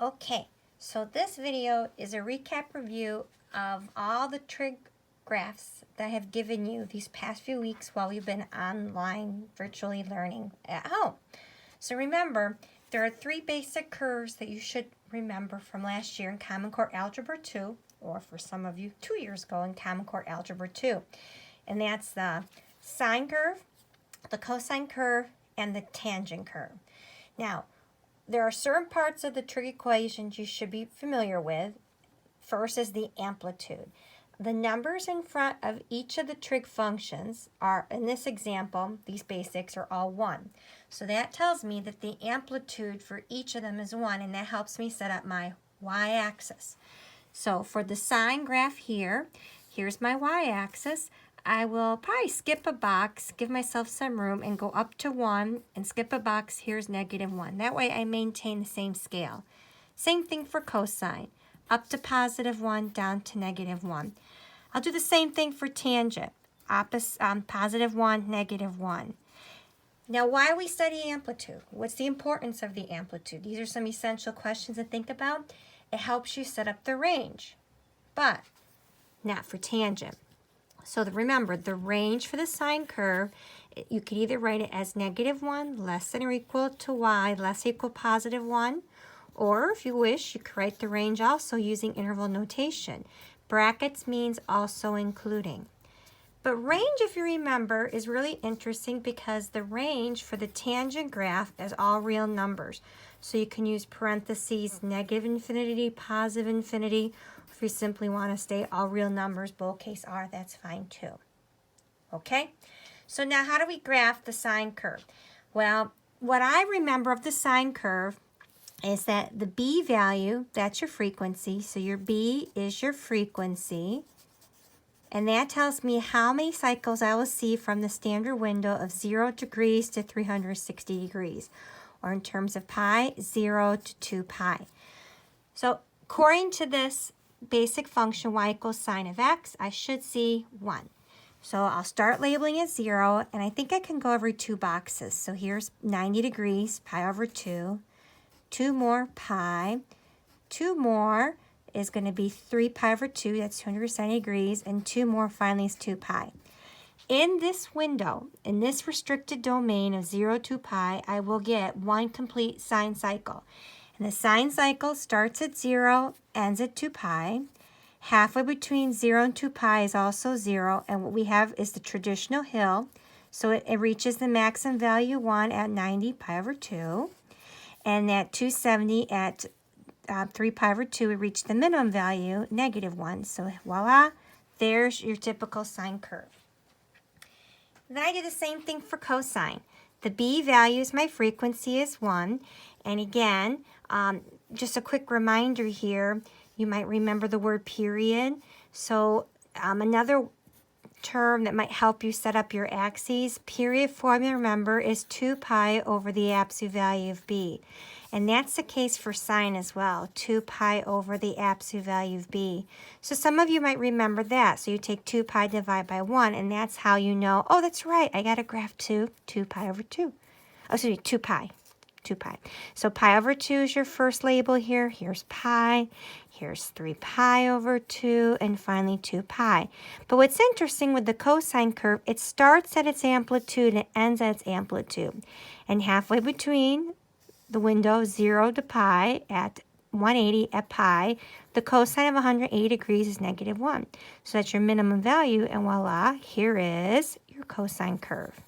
Okay, so this video is a recap review of all the trig graphs that I have given you these past few weeks while we've been online virtually learning at home. So remember, there are three basic curves that you should remember from last year in Common Core Algebra 2, or for some of you 2 years ago in Common Core Algebra 2. And that's the sine curve, the cosine curve, and the tangent curve. Now, there are certain parts of the trig equations you should be familiar with. First is the amplitude. The numbers in front of each of the trig functions are, in this example, these basics are all 1. So that tells me that the amplitude for each of them is 1, and that helps me set up my y-axis. So for the sine graph here, here's my y-axis. I will probably skip a box, give myself some room, and go up to 1 and skip a box. Here's -1. That way I maintain the same scale. Same thing for cosine. Up to +1, down to -1. I'll do the same thing for tangent. +1, -1. Now, why we study amplitude? What's the importance of the amplitude? These are some essential questions to think about. It helps you set up the range, but not for tangent. So remember, the range for the sine curve, you could either write it as -1 less than or equal to y less equal +1, or if you wish, you could write the range also using interval notation. Brackets means also including. But range, if you remember, is really interesting because the range for the tangent graph is all real numbers. So you can use parentheses, -infinity, +infinity. If you simply want to stay all real numbers, bold case R, that's fine too. Okay? So now how do we graph the sine curve? Well, what I remember of the sine curve is that the B value, that's your frequency. So your B is your frequency. And that tells me how many cycles I will see from the standard window of 0 degrees to 360 degrees. Or in terms of pi, 0 to 2 pi. So according to this basic function, y equals sine of x, I should see 1. So I'll start labeling it 0, and I think I can go every 2 boxes. So here's 90 degrees, pi over 2. 2 more, pi. 2 more is going to be 3 pi over 2, that's 270 degrees, and 2 more finally is 2 pi. In this window, in this restricted domain of 0 to pi, I will get one complete sine cycle. And the sine cycle starts at 0, ends at 2 pi. Halfway between 0 and 2 pi is also 0, and what we have is the traditional hill. So it reaches the maximum value 1 at 90 pi over 2. And at 270 at 3 pi over 2, we reach the minimum value, -1. So voila, there's your typical sine curve. Then I do the same thing for cosine. The B value is my frequency is 1. And again, just a quick reminder here, you might remember the word period. So another term that might help you set up your axes, period formula, remember, is 2 pi over the absolute value of B. And that's the case for sine as well, 2 pi over the absolute value of B. So some of you might remember that. So you take 2 pi divided by 1, and that's how you know, oh, that's right, I got to graph 2 pi over 2. Oh, excuse me, 2 pi. 2 pi. So pi over 2 is your first label here. Here's pi. Here's 3 pi over 2, and finally 2 pi. But what's interesting with the cosine curve, it starts at its amplitude and it ends at its amplitude. And halfway between the window 0 to pi at 180 at pi, the cosine of 180 degrees is -1. So that's your minimum value, and voila, here is your cosine curve.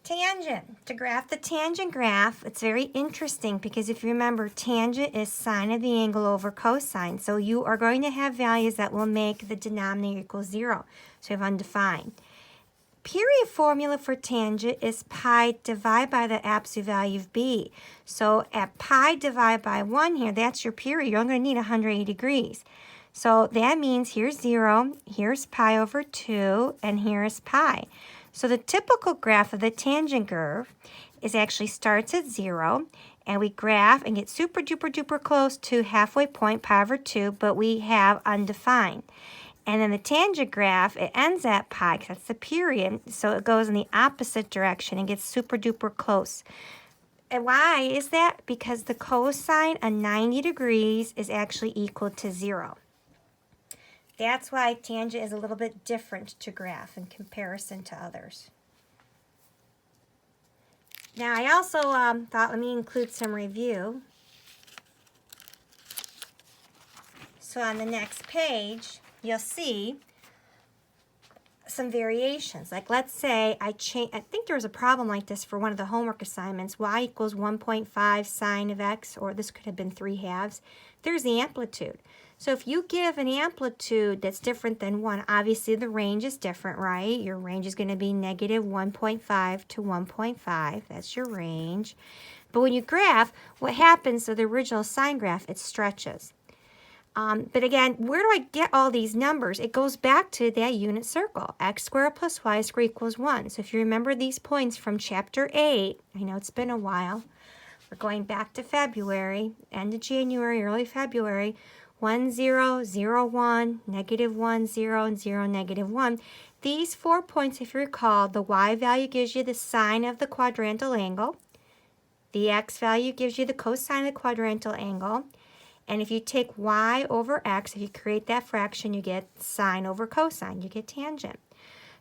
Tangent. To graph the tangent graph, it's very interesting because if you remember, tangent is sine of the angle over cosine. So you are going to have values that will make the denominator equal 0. So you have undefined. Period formula for tangent is pi divided by the absolute value of B. So at pi divided by 1 here, that's your period. You're only going to need 180 degrees. So that means here's 0, here's pi over 2, and here's pi. So the typical graph of the tangent curve is actually starts at 0, and we graph and get super duper duper close to halfway point, pi over 2, but we have undefined. And then the tangent graph, it ends at pi, because that's the period, so it goes in the opposite direction and gets super duper close. And why is that? Because the cosine of 90 degrees is actually equal to 0. That's why tangent is a little bit different to graph in comparison to others. Now, I also thought, let me include some review. So on the next page, you'll see some variations. Like, let's say I think there was a problem like this for one of the homework assignments. Y equals 1.5 sine of x, or this could have been 3/2. There's the amplitude. So if you give an amplitude that's different than 1, obviously the range is different, right? Your range is going to be negative 1.5 to 1.5. That's your range. But when you graph, what happens to the original sine graph? It stretches. But again, where do I get all these numbers? It goes back to that unit circle. X squared plus y squared equals 1. So if you remember these points from chapter 8, I know it's been a while. We're going back to February, end of January, early February. 1, 0, 0, 1, negative 1, 0, and 0, negative 1. These 4 points, if you recall, the y value gives you the sine of the quadrantal angle. The x value gives you the cosine of the quadrantal angle. And if you take y over x, if you create that fraction, you get sine over cosine. You get tangent.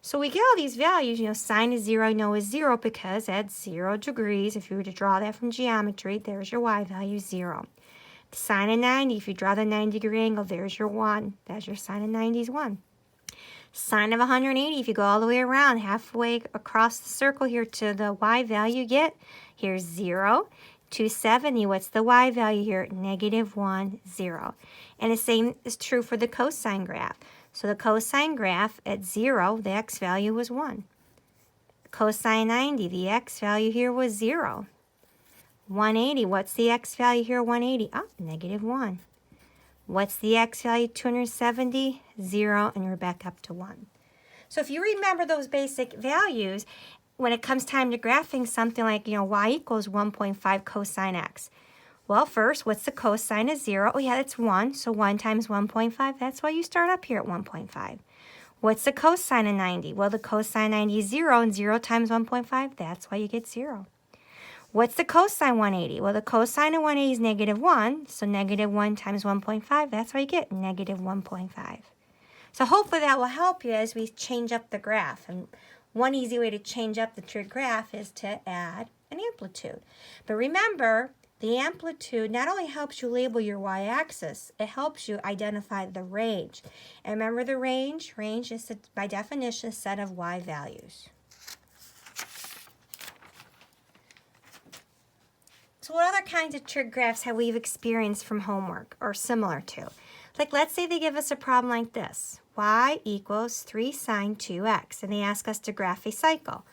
So we get all these values. Sine of 0 I know is 0 because at 0 degrees, if you were to draw that from geometry, there's your y value, 0. Sine of 90, if you draw the 90-degree angle, there's your 1. That's your sine of 90 is 1. Sine of 180, if you go all the way around, halfway across the circle here to the y value, here's 0. 270, what's the y value here? Negative 1, 0. And the same is true for the cosine graph. So the cosine graph at 0, the x value was 1. Cosine 90, the x value here was 0. 180, what's the x value here, 180? Oh, negative 1. What's the x value, 270? 0, and we're back up to 1. So if you remember those basic values, when it comes time to graphing something like, y equals 1.5 cosine x. Well, first, what's the cosine of 0? Oh, yeah, that's 1. So 1 times 1.5, that's why you start up here at 1.5. What's the cosine of 90? Well, the cosine of 90 is 0, and 0 times 1.5, that's why you get 0. What's the cosine 180? Well, the cosine of 180 is negative 1, so negative 1 times 1.5, that's why you get negative 1.5. So hopefully that will help you as we change up the graph. And one easy way to change up the trig graph is to add an amplitude. But remember, the amplitude not only helps you label your y-axis, it helps you identify the range. And remember the range? Range is, by definition, a set of y values. So what other kinds of trig graphs have we experienced from homework or similar to? Like, let's say they give us a problem like this. Y equals 3 sine 2x, and they ask us to graph a cycle.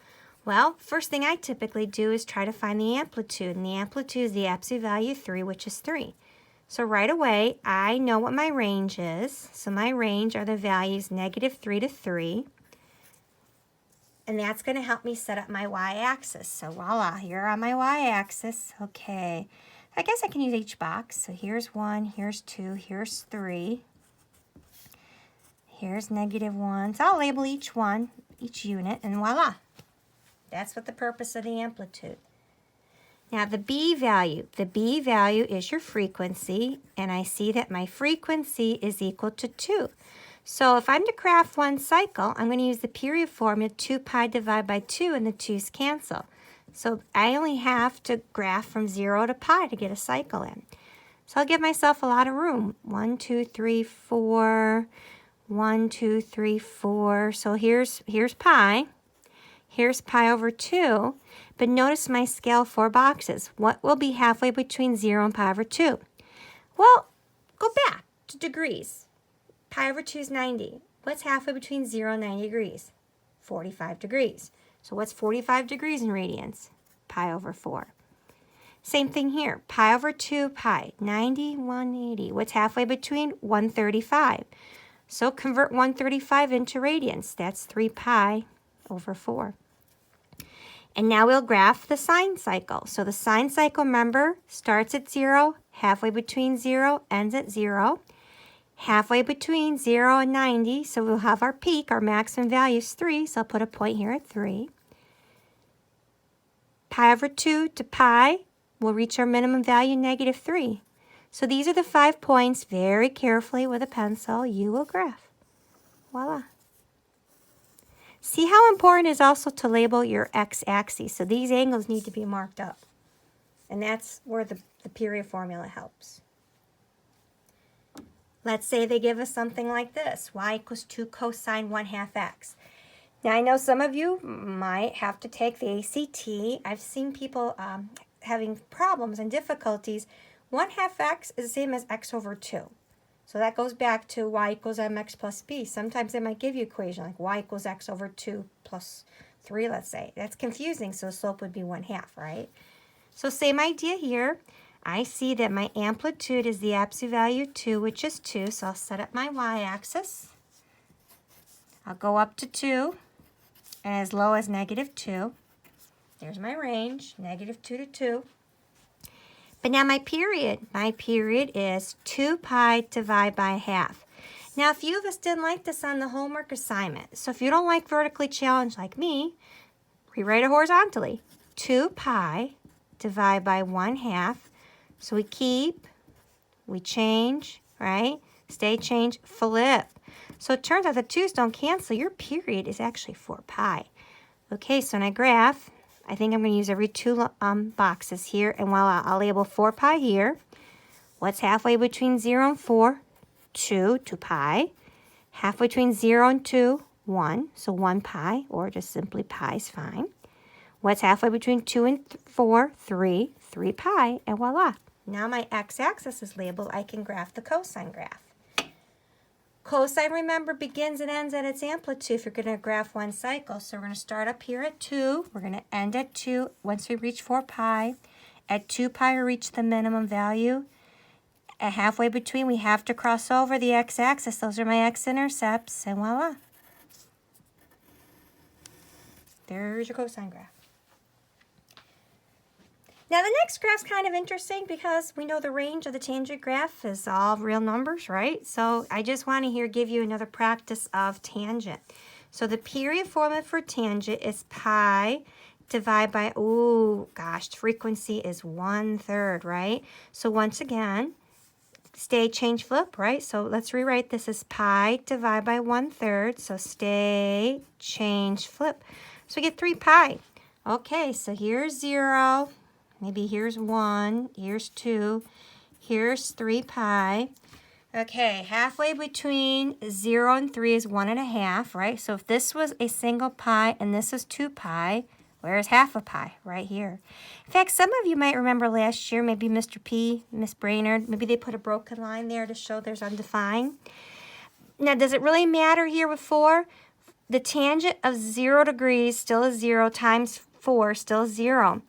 Well, first thing I typically do is try to find the amplitude, and the amplitude is the absolute value 3, which is 3. So right away, I know what my range is. So my range are the values negative 3 to 3. And that's going to help me set up my y-axis. So voila, here on my y-axis. Okay, I guess I can use each box. So here's 1, here's 2, here's 3. Here's negative 1. So I'll label each one, each unit, and voila. That's what the purpose of the amplitude. Now the b value is your frequency, and I see that my frequency is equal to 2. So if I'm to graph one cycle, I'm going to use the period formula, 2 pi divided by 2, and the 2's cancel. So I only have to graph from 0 to pi to get a cycle in. So I'll give myself a lot of room. 1, 2, 3, 4. 1, 2, 3, 4. So here's pi. Here's pi over 2. But notice my scale 4 boxes. What will be halfway between 0 and pi over 2? Well, go back to degrees. Pi over 2 is 90. What's halfway between 0 and 90 degrees? 45 degrees. So what's 45 degrees in radians? Pi over 4. Same thing here. Pi over 2, pi. 90, 180. What's halfway between? 135. So convert 135 into radians. That's 3 pi over 4. And now we'll graph the sine cycle. So the sine cycle, remember, starts at 0, halfway between 0, ends at 0. Halfway between 0 and 90, so we'll have our peak, our maximum value is 3, so I'll put a point here at 3. Pi over 2 to pi, we'll reach our minimum value, -3. So these are the 5 points. Very carefully with a pencil, you will graph. Voila. See how important it is also to label your x-axis. So these angles need to be marked up. And that's where the period formula helps. Let's say they give us something like this. Y equals 2 cosine 1/2 x. Now, I know some of you might have to take the ACT. I've seen people having problems and difficulties. 1/2 x is the same as x over 2. So that goes back to y equals mx plus b. Sometimes they might give you an equation like y equals x over 2 plus 3, let's say. That's confusing, so the slope would be 1/2, right? So same idea here. I see that my amplitude is the absolute value 2, which is 2. So I'll set up my y-axis. I'll go up to 2 and as low as -2. There's my range, -2 to 2. But now my period is 2 pi divided by 1/2. Now, a few of us didn't like this on the homework assignment. So if you don't like vertically challenged like me, rewrite it horizontally. 2 pi divided by 1/2. So we keep, we change, right? Stay, change, flip. So it turns out the 2's don't cancel. Your period is actually 4 pi. Okay, so in a graph, I think I'm going to use every 2 boxes here. And voila, I'll label 4 pi here. What's halfway between 0 and 4? 2 pi. Halfway between 0 and 2, 1. So 1 pi, or just simply pi is fine. What's halfway between 2 and 4? 3 pi. And voila. Now my x-axis is labeled. I can graph the cosine graph. Cosine, remember, begins and ends at its amplitude if you're going to graph one cycle. So we're going to start up here at 2. We're going to end at 2 once we reach 4 pi. At 2 pi, we reach the minimum value. At halfway between, we have to cross over the x-axis. Those are my x-intercepts, and voila. There's your cosine graph. Now, the next graph's kind of interesting because we know the range of the tangent graph is all real numbers, right? So I just want to here give you another practice of tangent. So the period formula for tangent is pi divided by, oh gosh, frequency is 1/3, right? So once again, stay, change, flip, right? So let's rewrite this as pi divided by 1/3. So stay, change, flip. So we get 3 pi. Okay, so here's 0. Maybe here's 1, here's 2, here's 3 pi. Okay, halfway between 0 and 3 is 1.5, right? So if this was a single pi and this is 2 pi, where's half a pi? Right here. In fact, some of you might remember last year, maybe Mr. P, Miss Brainerd, maybe they put a broken line there to show there's undefined. Now, does it really matter here with 4? The tangent of 0 degrees still is 0 times 4 still is 0.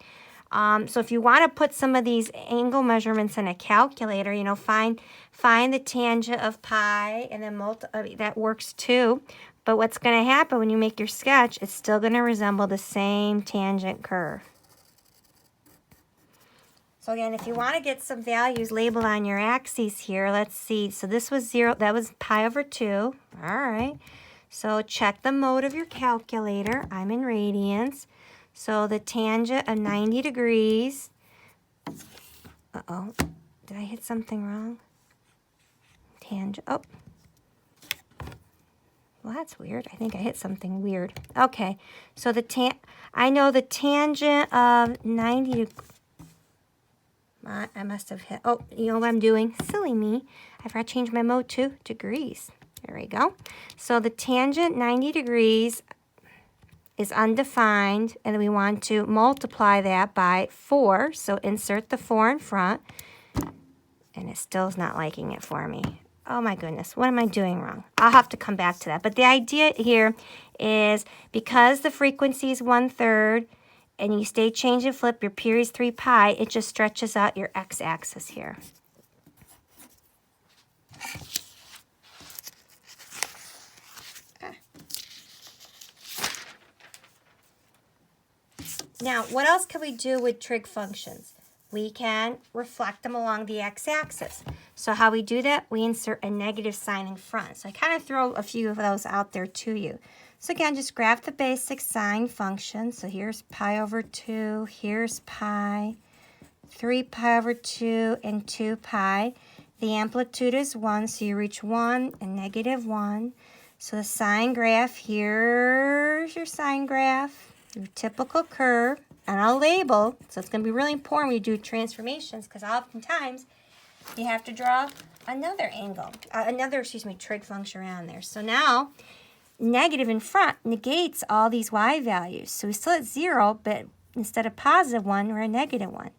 So if you want to put some of these angle measurements in a calculator, you know, find the tangent of pi and then that works too. But what's going to happen when you make your sketch, it's still going to resemble the same tangent curve. So again, if you want to get some values labeled on your axes here, let's see. So this was 0, that was pi over 2. All right. So check the mode of your calculator. I'm in radians. So the tangent of 90 degrees, uh-oh, did I hit something wrong? Tangent, oh. Well, that's weird. I think I hit something weird. Okay, so I know the tangent of 90 degrees. I must have hit, oh, you know what I'm doing? Silly me. I forgot to change my mode to degrees. There we go. So the tangent 90 degrees is undefined, and we want to multiply that by 4. So insert the 4 in front, and it still is not liking it for me. Oh my goodness, what am I doing wrong? I'll have to come back to that. But the idea here is because the frequency is 1/3, and you stay, change, and flip, your period is 3 pi, it just stretches out your x-axis here. Now, what else can we do with trig functions? We can reflect them along the x-axis. So how we do that, we insert a negative sign in front. So I kind of throw a few of those out there to you. So again, just graph the basic sine function. So here's pi over 2, here's pi. 3 pi over 2, and 2 pi. The amplitude is 1, so you reach 1 and negative 1. So the sine graph, here's your sine graph, your typical curve, and I'll label, so it's going to be really important when you do transformations, because oftentimes you have to draw another angle, trig function around there. So now, negative in front negates all these y values. So we still at 0, but instead of positive 1, we're at negative 1.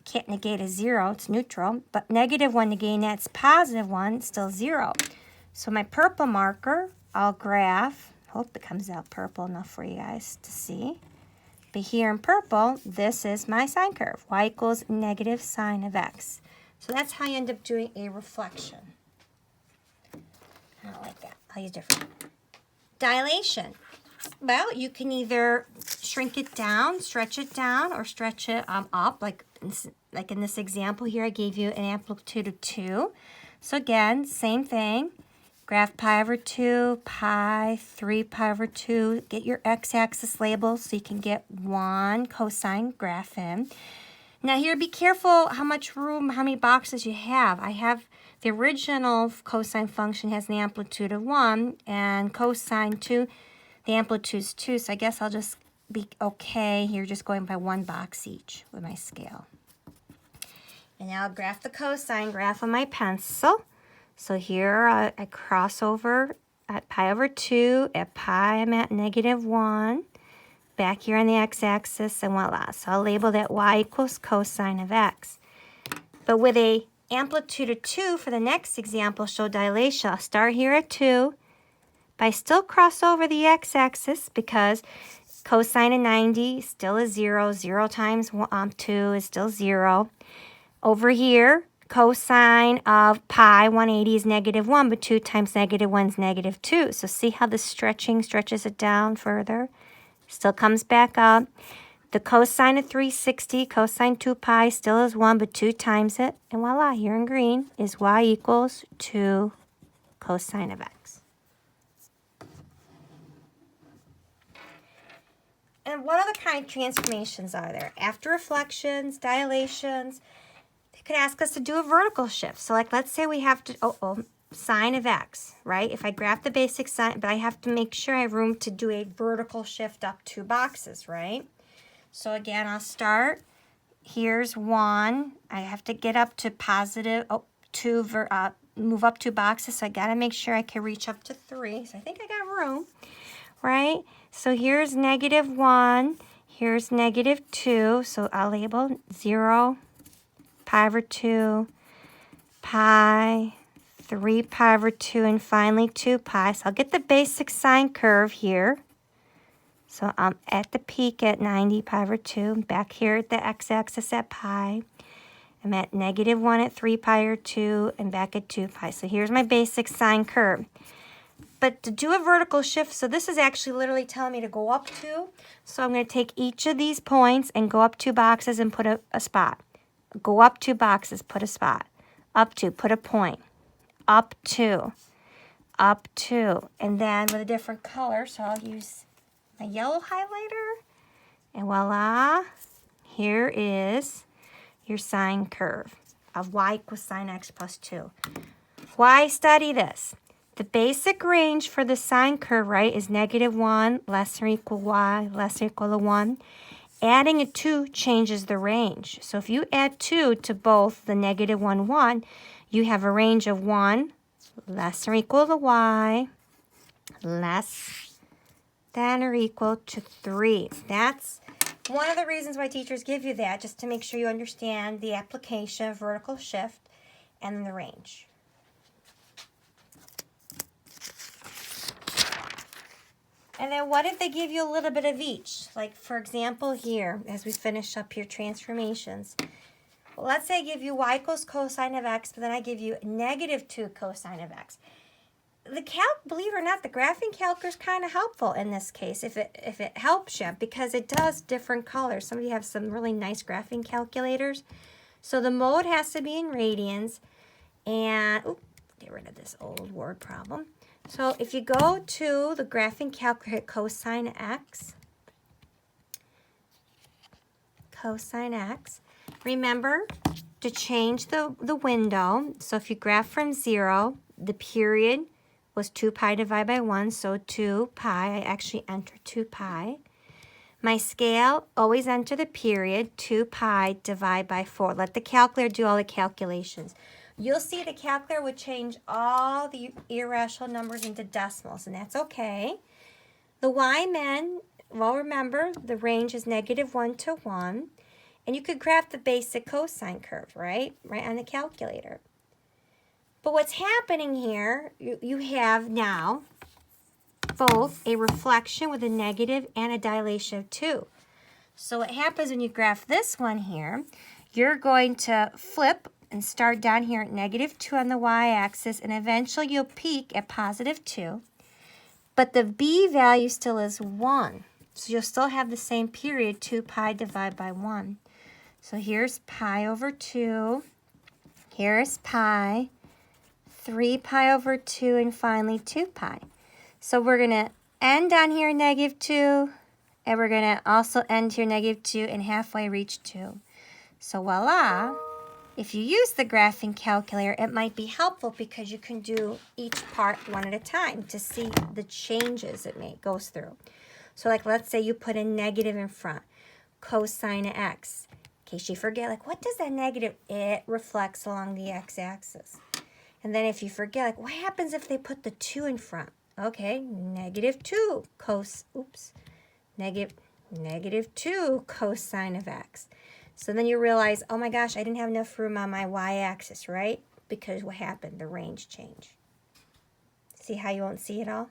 Can't negate a 0, it's neutral, but negative 1 negating that's positive 1, it's still 0. So my purple marker, I'll graph, hope it comes out purple enough for you guys to see. But here in purple, this is my sine curve, y equals negative sine of x. So that's how you end up doing a reflection. I don't like that, I'll use different. Dilation. Well, you can either shrink it down, stretch it down, or stretch it up. Like in this example here, I gave you an amplitude of 2. So again, same thing. Graph pi over 2, pi, 3 pi over 2. Get your x-axis label so you can get one cosine graph in. Now here, be careful how much room, how many boxes you have. I have the original cosine function has an amplitude of 1, and cosine 2, the amplitude is 2, so I guess I'll just be okay here, just going by one box each with my scale. And now I'll graph the cosine graph on my pencil. So here I cross over at pi over 2. At pi, I'm at negative 1. Back here on the x-axis, and voila. So I'll label that y equals cosine of x. But with a amplitude of 2 for the next example, show dilation. I'll start here at 2. But I still cross over the x-axis because cosine of 90 still is 0. 0 times 2 is still 0. Over here, cosine of pi, 180 is negative 1, but 2 times negative 1 is negative 2. So see how the stretching stretches it down further? Still comes back up. The cosine of 360, cosine 2 pi still is 1, but 2 times it. And voila, here in green is y equals 2 cosine of x. And what other kind of transformations are there? After reflections, dilations, they could ask us to do a vertical shift. So like, let's say we have to, sine of x, right? If I graph the basic sine, but I have to make sure I have room to do a vertical shift up 2 boxes, right? So again, I'll start. Here's 1. I have to get up to positive, 2, move up 2 boxes. So I got to make sure I can reach up to 3. So I think I got room, right? So here's negative 1. Here's negative 2. So I'll label 0, pi over 2, pi, 3 pi over 2, and finally 2 pi. So I'll get the basic sine curve here. So I'm at the peak at 90 pi over 2. Back here at the x-axis at pi. I'm at negative 1 at 3 pi over 2, and back at 2 pi. So here's my basic sine curve. But to do a vertical shift, so this is actually literally telling me to go up 2. So I'm going to take each of these points and go up 2 boxes and put a spot. Go up 2 boxes, put a spot. Up 2, put a point. Up 2, up 2. And then with a different color, so I'll use my yellow highlighter. And voila, here is your sine curve of y equals sine x plus 2. Why study this? The basic range for the sine curve, right, is negative 1, less than or equal y, less than or equal to 1. Adding a 2 changes the range. So if you add 2 to both the negative 1, 1, you have a range of 1, less than or equal to y, less than or equal to 3. That's one of the reasons why teachers give you that, just to make sure you understand the application of vertical shift and the range. And then what if they give you a little bit of each? Like, for example, here, as we finish up your transformations. Well, let's say I give you y equals cosine of x, but then I give you negative 2 cosine of x. The calc, believe it or not, the graphing calculator is kind of helpful in this case, if it helps you, because it does different colors. Some of you have some really nice graphing calculators. So the mode has to be in radians, and, get rid of this old word problem. So if you go to the graphing calculator, cosine x, Remember to change the window. So if you graph from 0, the period was 2 pi divided by 1, so 2 pi. I actually enter 2 pi. My scale, always enter the period, 2 pi divided by 4. Let the calculator do all the calculations. You'll see the calculator would change all the irrational numbers into decimals, and that's okay. The y-men, well, remember, the range is -1 to 1. And you could graph the basic cosine curve, right? Right on the calculator. But what's happening here, you have now both a reflection with a negative and a dilation of 2. So what happens when you graph this one here, you're going to flip and start down here at -2 on the y-axis, and eventually you'll peak at +2. But the b value still is 1. So you'll still have the same period, 2 pi divided by 1. So here's pi over 2, here's pi, 3 pi over 2, and finally 2 pi. So we're going to end down here -2, and we're going to also end here -2 and halfway reach 2. So voila, if you use the graphing calculator, it might be helpful because you can do each part one at a time to see the changes it goes through. So like let's say you put a negative in front, cosine of x. In case you forget, like, what does that negative? It reflects along the x-axis. And then if you forget, like, what happens if they put the 2 in front? Okay, -2 -2 cosine of x. So then you realize, oh my gosh, I didn't have enough room on my y-axis, right? Because what happened? The range changed. See how you won't see it all?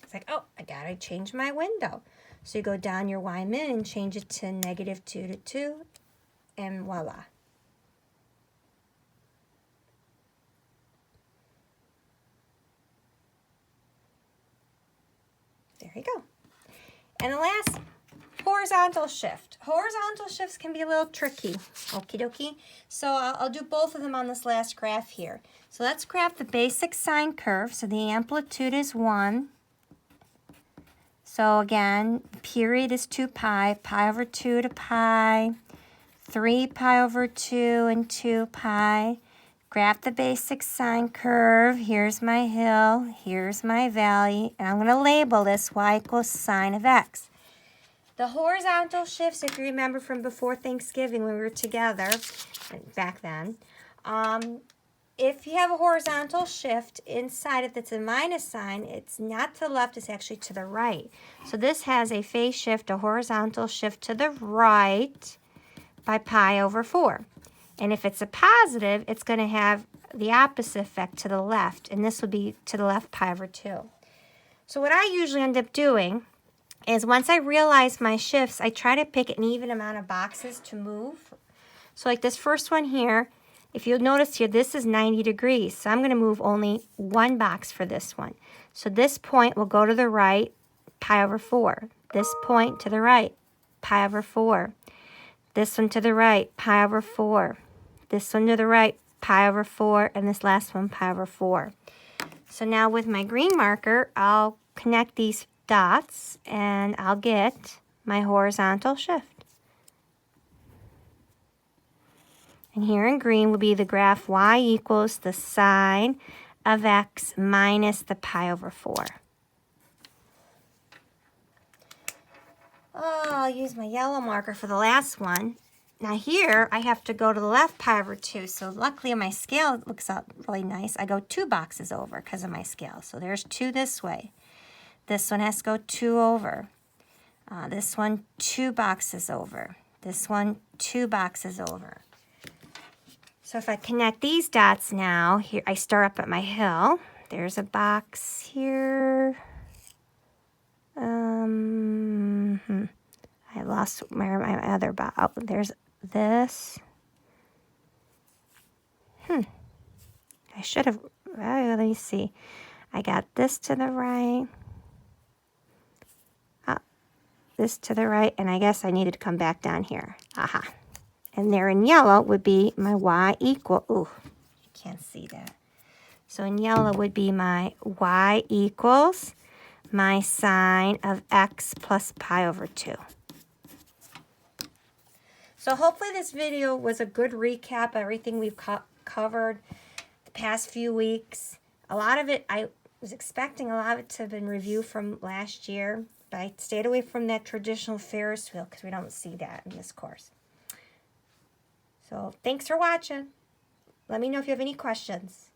It's like, oh, I gotta change my window. So you go down your y-min and change it to -2 to 2, and voila. There you go. And the last, horizontal shift. Horizontal shifts can be a little tricky. Okie dokie. So I'll do both of them on this last graph here. So let's graph the basic sine curve. So the amplitude is 1. So again, period is 2 pi, pi over 2 to pi, 3 pi over 2 and 2 pi. Graph the basic sine curve. Here's my hill, here's my valley, and I'm going to label this y equals sine of x. The horizontal shifts, if you remember from before Thanksgiving when we were together, back then, if you have a horizontal shift inside it that's a minus sign, it's not to the left, it's actually to the right. So this has a phase shift, a horizontal shift to the right by pi over 4. And if it's a positive, it's going to have the opposite effect to the left, and this would be to the left pi over 2. So what I usually end up doing is once I realize my shifts, I try to pick an even amount of boxes to move. So like this first one here, if you'll notice here, this is 90 degrees. So I'm going to move only one box for this one. So this point will go to the right, pi over 4. This point to the right, pi over 4. This one to the right, pi over 4. This one to the right, pi over 4. And this last one, pi over 4. So now with my green marker, I'll connect these dots and I'll get my horizontal shift. And here in green will be the graph y equals the sine of x minus the pi over 4. Oh, I'll use my yellow marker for the last one. Now here, I have to go to the left pi over 2. So luckily on my scale, it looks out really nice. I go 2 boxes over because of my scale. So there's 2 this way. This one has to go 2 over. This one, 2 boxes over. This one, 2 boxes over. So if I connect these dots now, here I start up at my hill. There's a box here. I lost my other box. Oh, there's this. I should have, let me see. I got this to the right. This to the right, and I guess I needed to come back down here. Aha. And there in yellow would be my y equal, ooh, you can't see that. So in yellow would be my y equals my sine of x plus pi over 2. So hopefully this video was a good recap of everything we've covered the past few weeks. A lot of it, I was expecting a lot of it to have been reviewed from last year, but I stayed away from that traditional Ferris wheel because we don't see that in this course. So thanks for watching. Let me know if you have any questions.